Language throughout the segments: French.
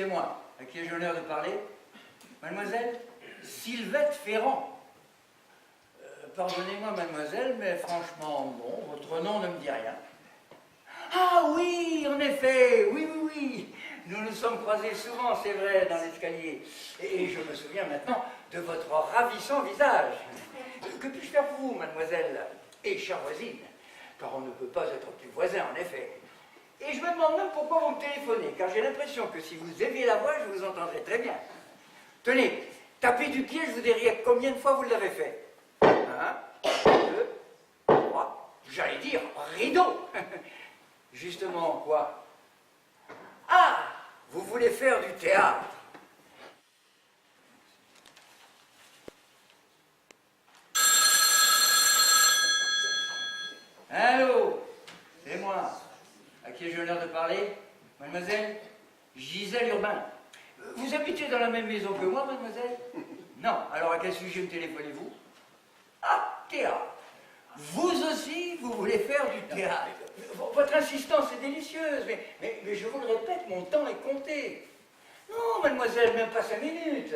c'est moi. À qui ai-je l'honneur de parler? Mademoiselle Sylvette Ferrand. Pardonnez-moi, mademoiselle, mais franchement, bon, votre nom ne me dit rien. Ah oui, en effet, oui, oui, oui. Nous nous sommes croisés souvent, c'est vrai, dans l'escalier. Et je me souviens maintenant de votre ravissant visage. Que puis-je faire pour vous, mademoiselle et chère voisine? Car on ne peut pas être plus voisin, en effet. Et je me demande même pourquoi vous me téléphonez, car j'ai l'impression que si vous éleviez la voix, je vous entendrais très bien. Tenez, tapez du pied, je vous dirai combien de fois vous l'avez fait. 1, 2, 3, j'allais dire rideau. Justement, quoi? Ah, vous voulez faire du théâtre? Allô, c'est moi. À qui ai-je l'honneur de parler? Mademoiselle Gisèle Urbain. Vous habitez dans la même maison que moi, mademoiselle? Non. Alors à quel sujet me téléphonez-vous? Ah, théâtre. Vous aussi, vous voulez faire du théâtre. Votre insistance est délicieuse, mais je vous le répète, mon temps est compté. Non, mademoiselle, même pas 5 minutes.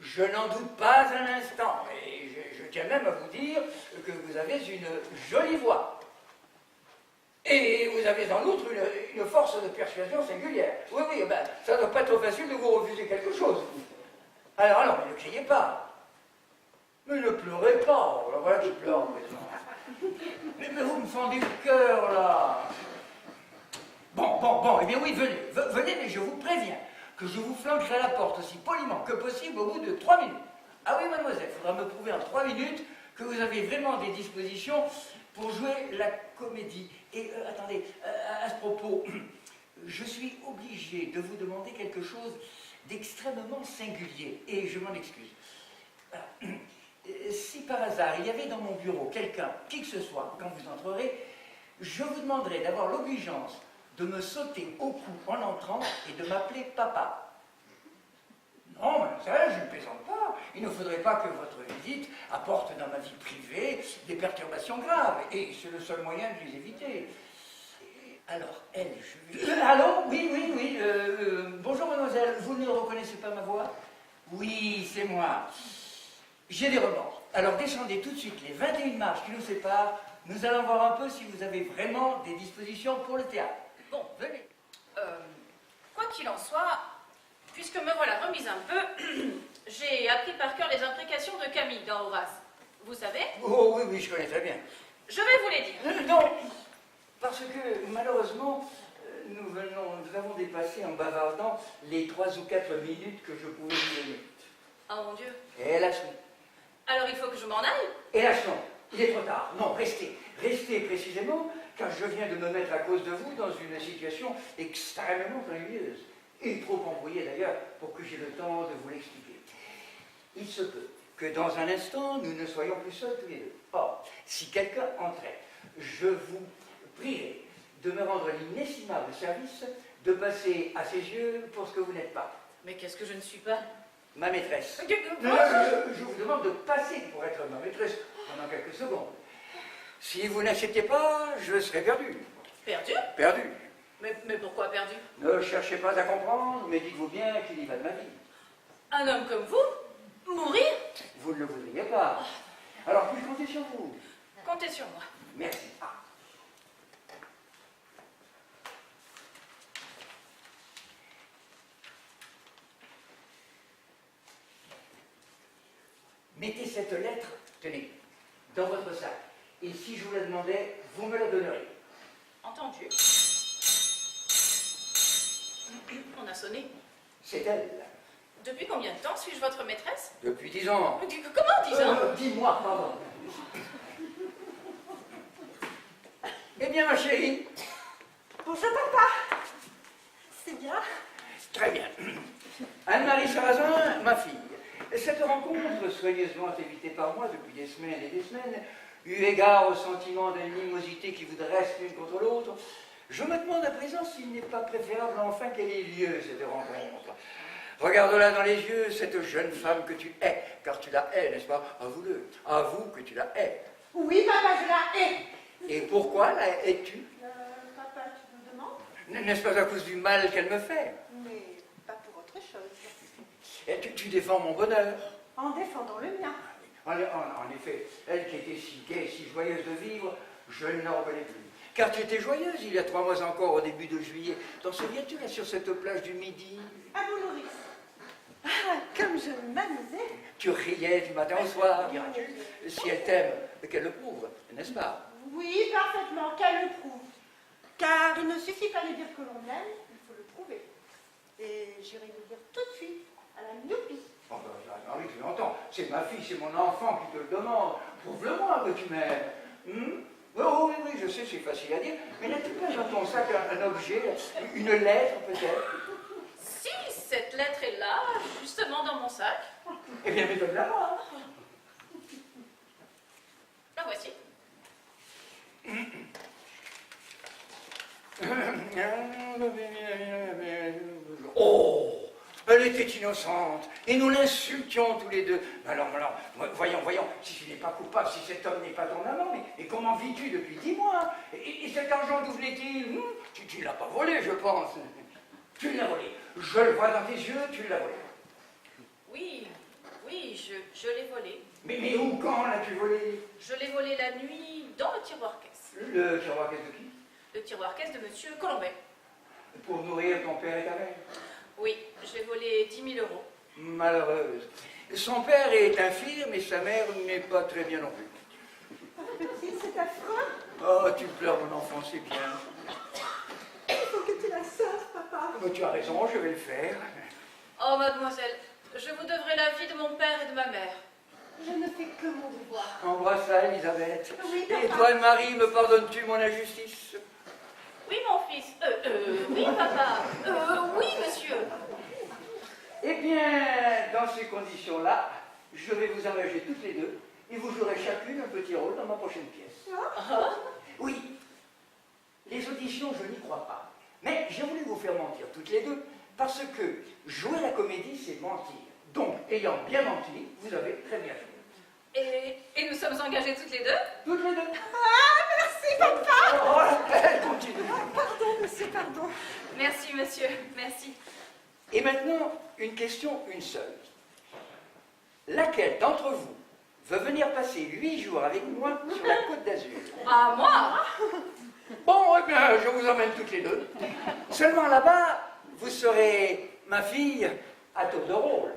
Je n'en doute pas un instant, et je tiens même à vous dire que vous avez une jolie voix. Et vous avez en outre une force de persuasion singulière. Oui, oui, ben, ça ne doit pas être trop facile de vous refuser quelque chose. Alors, mais ne criez pas. Mais ne pleurez pas. Voilà que je pleure en présent. Mais vous me fendez le cœur, là. Bon, eh bien oui, venez, mais je vous préviens que je vous flanquerai la porte aussi poliment que possible au bout de 3 minutes. Ah oui, mademoiselle, il faudra me prouver en 3 minutes que vous avez vraiment des dispositions pour jouer la comédie. Et attendez, à ce propos, je suis obligé de vous demander quelque chose d'extrêmement singulier, et je m'en excuse. Si par hasard il y avait dans mon bureau quelqu'un, qui que ce soit, quand vous entrerez, je vous demanderai d'avoir l'obligeance de me sauter au cou en entrant et de m'appeler papa. Non, mademoiselle, je ne plaisante pas. Il ne faudrait pas que votre visite apporte dans ma vie privée des perturbations graves, et c'est le seul moyen de les éviter. Alors, elle, je... Allô? Oui, bonjour, mademoiselle, vous ne reconnaissez pas ma voix? Oui, c'est moi. J'ai des remords. Alors, descendez tout de suite les 21 marches qui nous séparent. Nous allons voir un peu si vous avez vraiment des dispositions pour le théâtre. Bon, venez. Quoi qu'il en soit, puisque me voilà remise un peu, j'ai appris par cœur les imprécations de Camille dans Horace. Vous savez? Oh oui, je connais très bien. Je vais vous les dire. Non, parce que malheureusement, nous avons dépassé en bavardant les 3 ou 4 minutes que je pouvais vous donner. Oh mon Dieu. Et hélas, oui. Alors il faut que je m'en aille? Hélas, non. Il est trop tard. Non, restez. Restez précisément, car je viens de me mettre à cause de vous dans une situation extrêmement ennuyeuse. Et trop embrouillée d'ailleurs, pour que j'aie le temps de vous l'expliquer. Il se peut que dans un instant, nous ne soyons plus seuls tous les deux. Or, si quelqu'un entrait, je vous prierai de me rendre l'inestimable service de passer à ses yeux pour ce que vous n'êtes pas. Mais qu'est-ce que je ne suis pas? Ma maîtresse. Non, Je vous demande de passer pour être ma maîtresse pendant quelques secondes. Si vous n'acceptez pas, je serai perdu. Perdu? Perdu. Mais pourquoi perdu? Ne cherchez pas à comprendre, mais dites-vous bien qu'il y va de ma vie. Un homme comme vous? Mourir? Vous ne le voudriez pas. Alors, puis-je compter sur vous? Comptez sur moi. Merci. Mettez cette lettre, tenez, dans votre sac. Et si je vous la demandais, vous me la donnerez. Entendu. On a sonné. C'est elle. Depuis combien de temps suis-je votre maîtresse? Depuis 10 ans. Comment 10 ans? Dis-moi, pardon. Eh bien, ma chérie. Bonjour papa. C'est bien? Très bien. Anne-Marie Sarrazin, ma fille. Cette rencontre, soigneusement évitée par moi depuis des semaines et des semaines, eu égard au sentiment d'animosité qui vous dresse l'une contre l'autre, je me demande à présent s'il n'est pas préférable enfin qu'elle ait lieu, cette rencontre. Regarde-la dans les yeux, cette jeune femme que tu hais, car tu la hais, n'est-ce pas? Avoue-le, avoue que tu la hais. Oui papa, je la hais. Et pourquoi la hais-tu? Papa, tu me demandes? N'est-ce pas à cause du mal qu'elle me fait? Mais pas pour autre chose. Et tu défends mon bonheur. En défendant le mien. En effet, elle qui était si gaie, si joyeuse de vivre, je n'en revenais plus. Car tu étais joyeuse il y a 3 mois encore, au début de juillet. T'en souviens-tu, là, sur cette plage du Midi? À Boulouris. Ah, comme je m'amusais. Tu riais du matin au soir, diras-tu. Si elle t'aime, qu'elle le prouve, n'est-ce pas? Oui, parfaitement, qu'elle le prouve. Car il ne suffit pas de dire que l'on aime, il faut le prouver. Et j'irai le dire tout de suite, à la myopie. Oh, oui, tu l'entends. C'est ma fille, c'est mon enfant qui te le demande. Prouve-le-moi que tu m'aimes. Oh, oui, je sais, c'est facile à dire. Mais n'as-tu pas dans ton sac un objet, une lettre peut-être? Si, cette lettre est là, justement dans mon sac. Eh bien, mais donne-la moi. La voici. Oh, elle était innocente, et nous l'insultions tous les deux. Alors, voyons, si tu n'es pas coupable, si cet homme n'est pas ton amant, mais comment vis-tu depuis 10 mois? Et cet argent, d'où venait-il? Tu ne l'as pas volé, je pense. Tu l'as volé. Je le vois dans tes yeux, tu l'as volé. Oui, je l'ai volé. Mais où, quand l'as-tu volé? Je l'ai volé la nuit dans le tiroir-caisse. Le tiroir-caisse de qui? Le tiroir-caisse de Monsieur Colombet. Pour nourrir ton père et ta mère. Oui, j'ai volé 10 000 euros. Malheureuse. Son père est infirme et sa mère n'est pas très bien non plus. Petit, c'est affreux. Oh, tu pleures, mon enfant, c'est bien. Il faut que tu la sauves, papa. Mais tu as raison, je vais le faire. Oh, mademoiselle, je vous devrai la vie de mon père et de ma mère. Je ne fais que mon devoir. Embrasse-la, Elisabeth. Oui, Et papa. toi, Marie, me pardonnes-tu mon injustice? Oui, mon fils. Oui, papa. Oui, monsieur. Eh bien, dans ces conditions-là, je vais vous engager toutes les deux et vous jouerez chacune un petit rôle dans ma prochaine pièce. Oui, les auditions, je n'y crois pas. Mais j'ai voulu vous faire mentir toutes les deux parce que jouer la comédie, c'est mentir. Donc, ayant bien menti, vous avez très bien joué. Et nous sommes engagés toutes les deux? Toutes les deux. Ah, merci, papa. Oh, elle continue. Pardon, monsieur, pardon. Merci, monsieur. Merci. Et maintenant, une question, une seule. Laquelle d'entre vous veut venir passer 8 jours avec moi sur la Côte d'Azur? Ah, moi? Bon, eh bien, je vous emmène toutes les deux. Seulement là-bas, vous serez ma fille à tour de rôle.